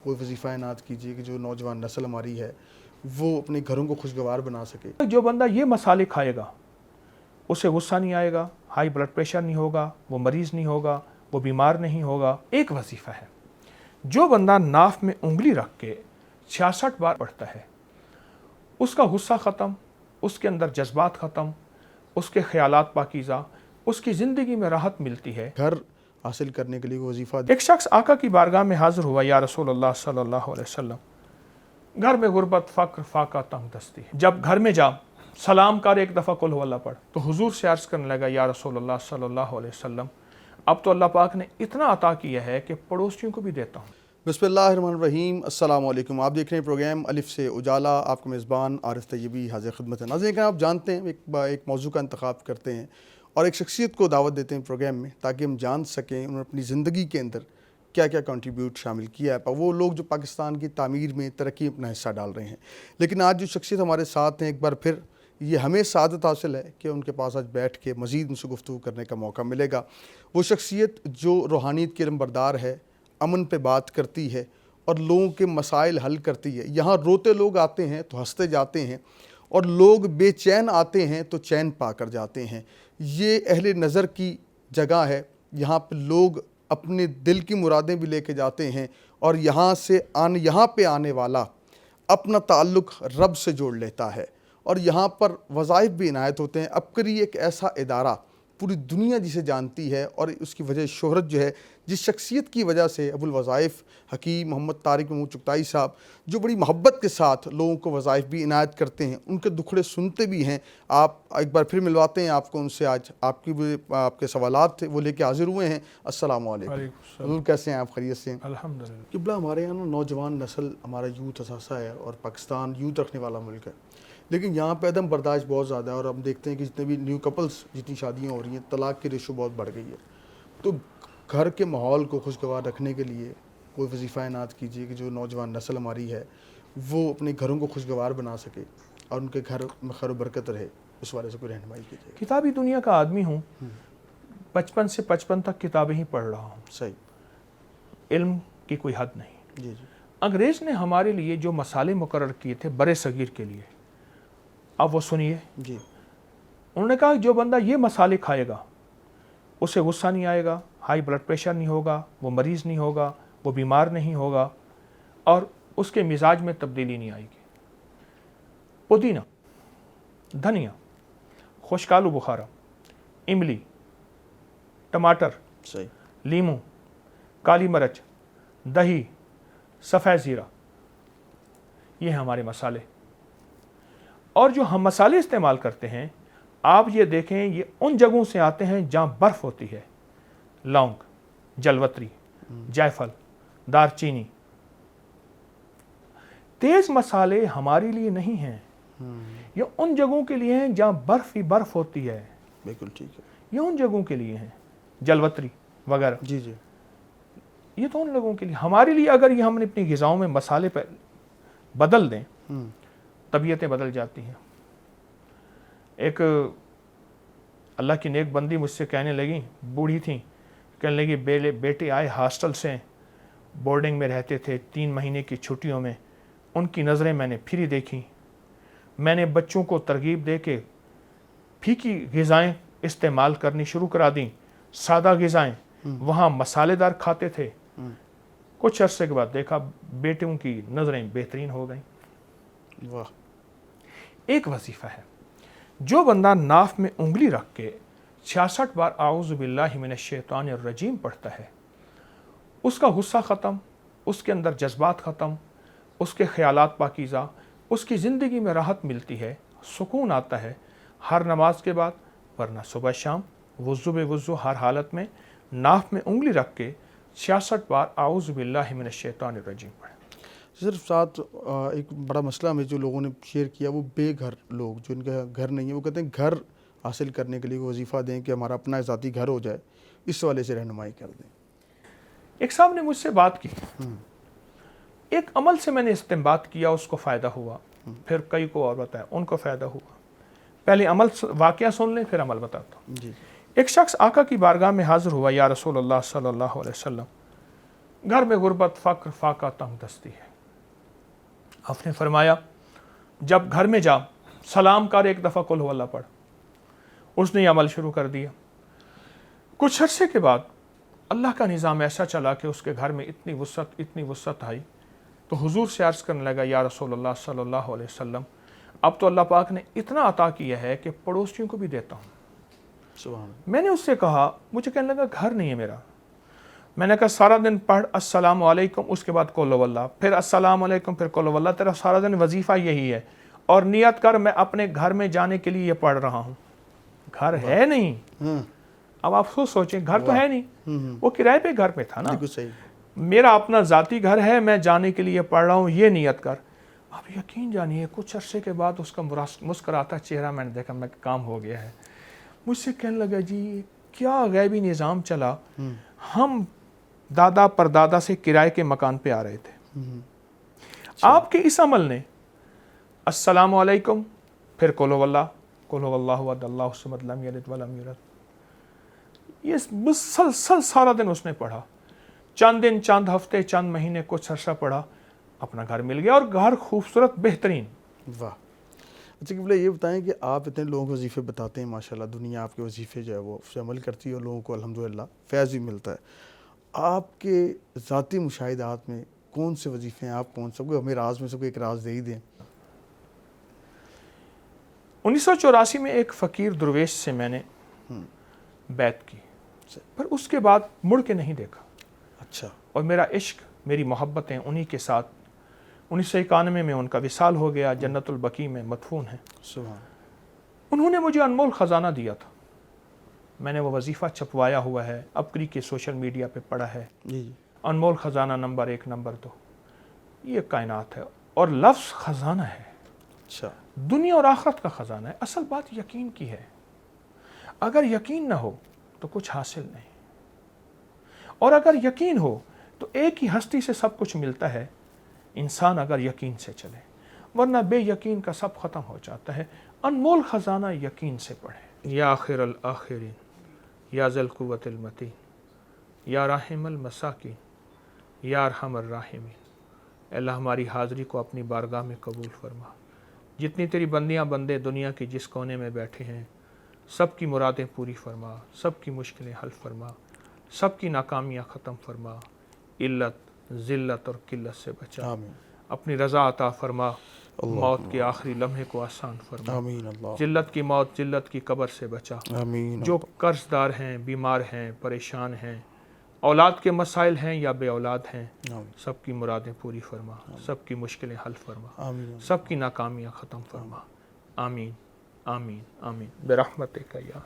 کوئی وظیفہ عنایت کیجیے کہ جو نوجوان نسل ہماری ہے وہ اپنے گھروں کو خوشگوار بنا سکے۔ جو بندہ یہ مسالے کھائے گا اسے غصہ نہیں آئے گا، ہائی بلڈ پریشر نہیں ہوگا، وہ مریض نہیں ہوگا، وہ بیمار نہیں ہوگا۔ ایک وظیفہ ہے، جو بندہ ناف میں انگلی رکھ کے 66 بار پڑھتا ہے، اس کا غصہ ختم، اس کے اندر جذبات ختم، اس کے خیالات پاکیزہ، اس کی زندگی میں راحت ملتی ہے۔ گھر حاصل کرنے کے لیے وظیفہ ایک شخص آقا کی بارگاہ میں حاضر ہوا، یا رسول اللہ صلی اللہ علیہ وسلم، گھر میں غربت، فقر، فاقہ، تنگ دستی ہے، جب گھر میں جا سلام کر ایک دفعہ قل هو اللہ پڑھ، تو حضور سے عرض کرنے لگا، یا رسول اللہ صلی اللہ علیہ وسلم، اب تو اللہ پاک نے اتنا عطا کیا ہے کہ پڑوسیوں کو بھی دیتا ہوں۔ بسم اللہ الرحمن الرحیم۔ السلام علیکم، آپ دیکھ رہے ہیں پروگرام الف سے اجالا، آپ کا میزبان عارف طیبی حاضر خدمت ہے۔ ناظرین، آپ جانتے ہیں ایک موضوع کا انتخاب کرتے ہیں اور ایک شخصیت کو دعوت دیتے ہیں پروگرام میں، تاکہ ہم جان سکیں انہوں نے اپنی زندگی کے اندر کیا کیا کنٹریبیوٹ شامل کیا ہے، وہ لوگ جو پاکستان کی تعمیر میں ترقی اپنا حصہ ڈال رہے ہیں۔ لیکن آج جو شخصیت ہمارے ساتھ ہیں، ایک بار پھر یہ ہمیں سعادت حاصل ہے کہ ان کے پاس آج بیٹھ کے مزید ان سے گفتگو کرنے کا موقع ملے گا۔ وہ شخصیت جو روحانیت کی علمبردار ہے، امن پہ بات کرتی ہے اور لوگوں کے مسائل حل کرتی ہے۔ یہاں روتے لوگ آتے ہیں تو ہنستے جاتے ہیں، اور لوگ بے چین آتے ہیں تو چین پا کر جاتے ہیں۔ یہ اہل نظر کی جگہ ہے، یہاں پہ لوگ اپنے دل کی مرادیں بھی لے کے جاتے ہیں، اور یہاں پہ آنے والا اپنا تعلق رب سے جوڑ لیتا ہے، اور یہاں پر وظائف بھی عنایت ہوتے ہیں۔ عبقری ایک ایسا ادارہ پوری دنیا جسے جانتی ہے، اور اس کی وجہ شہرت جو ہے، جس شخصیت کی وجہ سے ابو الوظائف حکیم محمد طارق محمود چغتائی صاحب، جو بڑی محبت کے ساتھ لوگوں کو وظائف بھی عنایت کرتے ہیں، ان کے دکھڑے سنتے بھی ہیں۔ آپ ایک بار پھر ملواتے ہیں آپ کو ان سے، آج آپ کے سوالات تھے وہ لے کے حاضر ہوئے ہیں۔ السلام علیکم حضور، کیسے ہیں آپ؟ خیریت سے ہیں؟ الحمدللہ۔ قبلہ، ہمارے یہاں نوجوان نسل، ہمارا یوتھ اثاثہ ہے، اور پاکستان یوتھ رکھنے والا ملک ہے، لیکن یہاں پہ عدم برداشت بہت زیادہ ہے، اور ہم دیکھتے ہیں کہ جتنے بھی نیو کپلز، جتنی شادیاں ہو رہی ہیں، طلاق کی ریشو بہت بڑھ گئی ہے۔ تو گھر کے ماحول کو خوشگوار رکھنے کے لیے کوئی وظیفہ عنایت کیجیے کہ جو نوجوان نسل ہماری ہے وہ اپنے گھروں کو خوشگوار بنا سکے اور ان کے گھر میں خیر و برکت رہے، اس والے سے کوئی رہنمائی کیجیے۔ کتابی دنیا کا آدمی ہوں، 55 سے 55 تک کتابیں ہی پڑھ رہا ہوں۔ صحیح۔ علم کی کوئی حد نہیں۔ جی جی۔ انگریز نے ہمارے لیے جو مسالے مقرر کیے تھے برے صغیر کے لیے، اب وہ سنیے۔ جی۔ انہوں نے کہا کہ جو بندہ یہ مسالے کھائے گا اسے غصہ نہیں آئے گا، ہائی بلڈ پریشر نہیں ہوگا، وہ مریض نہیں ہوگا، وہ بیمار نہیں ہوگا، اور اس کے مزاج میں تبدیلی نہیں آئے گی۔ پودینہ، دھنیا، خشک آلو بخارا، املی، ٹماٹر، صحیح، لیموں، کالی مرچ، دہی، سفید زیرہ، یہ ہیں ہمارے مسالے۔ اور جو ہم مسالے استعمال کرتے ہیں، آپ یہ دیکھیں، یہ ان جگہوں سے آتے ہیں جہاں برف ہوتی ہے۔ لونگ، جلوتری، جائفل، دار چینی۔ تیز مسالے ہمارے لیے نہیں ہیں، یہ ان جگہوں کے لیے ہیں جہاں برف ہی برف ہوتی ہے۔ بالکل ٹھیک ہے۔ یہ ان جگہوں کے لیے ہیں، جلوتری وغیرہ۔ جی جی۔ یہ تو ان لوگوں کے لیے، ہمارے لیے اگر یہ ہم نے اپنی غذاؤں میں مسالے پہ بدل دیں، طبیعتیں بدل جاتی ہیں۔ ایک اللہ کی نیک بندی مجھ سے کہنے لگی، بوڑھی تھیں، کہنے لگی بیٹے آئے ہاسٹل سے، بورڈنگ میں رہتے تھے، 3 مہینے کی چھٹیوں میں، ان کی نظریں میں نے پھری دیکھی۔ میں نے بچوں کو ترغیب دے کے پھیکی غذائیں استعمال کرنی شروع کرا دیں، سادہ غذائیں، وہاں مسالے دار کھاتے تھے۔ کچھ عرصے کے بعد دیکھا بیٹوں کی نظریں بہترین ہو گئیں۔ واہ۔ ایک وظیفہ ہے، جو بندہ ناف میں انگلی رکھ کے 66 بار اعوذ باللہ من الشیطان الرجیم پڑھتا ہے، اس کا غصہ ختم، اس کے اندر جذبات ختم، اس کے خیالات پاکیزہ، اس کی زندگی میں راحت ملتی ہے، سکون آتا ہے۔ ہر نماز کے بعد، ورنہ صبح شام، وضو بے وضو، ہر حالت میں ناف میں انگلی رکھ کے 66 بار اعوذ باللہ من الشیطان الرجیم پڑھیں۔ صرف ساتھ ایک بڑا مسئلہ میں جو لوگوں نے شیئر کیا، وہ بے گھر لوگ، جو ان کا گھر نہیں ہے، وہ کہتے ہیں گھر حاصل کرنے کے لیے وظیفہ دیں کہ ہمارا اپنا ذاتی گھر ہو جائے، اس والے سے رہنمائی کر دیں۔ ایک صاحب نے مجھ سے بات کی، ایک عمل سے میں نے استنباط کیا، اس کو فائدہ ہوا، پھر کئی کو اور بتایا، ان کو فائدہ ہوا۔ پہلے عمل واقعہ سن لیں، پھر عمل بتاتا ہوں۔ جی۔ ایک شخص آقا کی بارگاہ میں حاضر ہوا، یا رسول اللہ صلی اللہ علیہ وسلم، گھر میں غربت، فقر، فاقہ، تنگ دستی ہے. آپ نے فرمایا جب گھر میں جا سلام کر، ایک دفعہ قل ہو اللہ پڑھ. اس نے یہ عمل شروع کر دیا. کچھ عرصے کے بعد اللہ کا نظام ایسا چلا کہ اس کے گھر میں اتنی وسعت آئی تو حضور سے عرض کرنے لگا یا رسول اللہ صلی اللہ علیہ وسلم اب تو اللہ پاک نے اتنا عطا کیا ہے کہ پڑوسیوں کو بھی دیتا ہوں. سبحان. میں نے اس سے کہا، مجھے کہنے لگا گھر نہیں ہے میرا. میں نے کہا سارا دن پڑھ السلام علیکم، اس کے بعد قل ہو اللہ، پھر السلام علیکم، پھر قل ہو اللہ. تیرا سارا دن وظیفہ یہی ہے اور نیت کر میں اپنے گھر میں جانے کے لیے یہ پڑھ رہا ہوں. گھر ہے نہیں. اب آپ سوچیں، گھر تو ہے نہیں، وہ کرائے پہ گھر پہ تھا نا. بالکل صحیح. میرا اپنا ذاتی گھر ہے، میں جانے کے لیے پڑھ رہا ہوں، یہ نیت کر. آپ یقین جانیے کچھ عرصے کے بعد اس کا مسکراتا چہرہ میں نے دیکھا، میں کام ہو گیا ہے. مجھ سے کہنے لگا جی کیا غیبی نظام چلا. ہم دادا پردادا سے کرائے کے مکان پہ آ رہے تھے. آپ کے اس عمل نے السلام علیکم، پھر قل ہو اللہ، قل ہو اللہ احد اللہ الصمد لم یلد ولم یولد، یہ مسلسل سارا دن اس نے پڑھا. چند دن، چند ہفتے، چند مہینے، کچھ عرصہ پڑھا، اپنا گھر مل گیا اور گھر خوبصورت، بہترین. واہ. اچھا قبلہ یہ بتائیں کہ آپ اتنے لوگوں کو وظیفے بتاتے ہیں، ماشاءاللہ دنیا آپ کے وظیفے جو ہے وہ اس سے عمل کرتی ہے اور لوگوں کو الحمدللہ فیض بھی ملتا ہے. آپ کے ذاتی مشاہدات میں کون سے وظیفے ہیں، آپ کون سا کوئی ہمیں راز میں سے کوئی ایک راز دے ہی دیں؟ 1984 میں ایک فقیر درویش سے میں نے بیعت کی، پر اس کے بعد مڑ کے نہیں دیکھا. اچھا. اور میرا عشق، میری محبتیں انہی کے ساتھ. 1991 میں ان کا وصال ہو گیا، جنت البقیع میں مدفون ہیں. سبحان. انہوں نے مجھے انمول خزانہ دیا تھا. میں نے وہ وظیفہ چھپوایا ہوا ہے، اپری کے سوشل میڈیا پہ پڑھا ہے. جی. انمول خزانہ نمبر 1، نمبر 2، یہ کائنات ہے. اور لفظ خزانہ ہے، اچھا. دنیا اور آخرت کا خزانہ ہے. اصل بات یقین کی ہے. اگر یقین نہ ہو تو کچھ حاصل نہیں، اور اگر یقین ہو تو ایک ہی ہستی سے سب کچھ ملتا ہے، انسان اگر یقین سے چلے، ورنہ بے یقین کا سب ختم ہو جاتا ہے. انمول خزانہ یقین سے پڑھیں. یا آخر الآخرین، یا ذی القوۃ المتین، یا راحم المساکین، یا ارحم الراحمین. اللہ ہماری حاضری کو اپنی بارگاہ میں قبول فرما. جتنی تیری بندیاں بندے دنیا کے جس کونے میں بیٹھے ہیں، سب کی مرادیں پوری فرما، سب کی مشکلیں حل فرما، سب کی ناکامیاں ختم فرما. علت، ذلت اور قلت سے بچا. آمین. اپنی رضا عطا فرما. موت کے آخری لمحے کو آسان فرما. آمین. اللہ. ذلت کی موت، ذلت کی قبر سے بچا. آمین. جو قرض دار ہیں، بیمار ہیں، پریشان ہیں، اولاد کے مسائل ہیں یا بے اولاد ہیں، آمین. سب کی مرادیں پوری فرما، سب کی مشکلیں حل فرما، آمین. سب کی ناکامیاں ختم فرما. آمین آمین آمین برحمتک یا